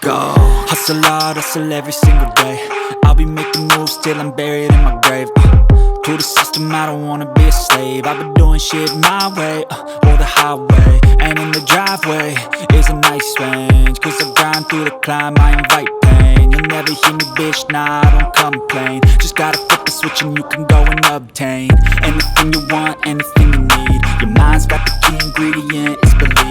go. Hustle hard, hustle every single day. I'll be making moves till I'm buried in my grave. To the system, I don't wanna be a slave. I've been doing shit my way, or the highway. And in the driveway is a nice range, cause I grind through the climb, I invite pain. You'll never hear me, bitch, nah, I don't complain. Just gotta flip the switch and you can go and obtain anything you want, anything you need. Your mind's got the key ingredient, it's belief.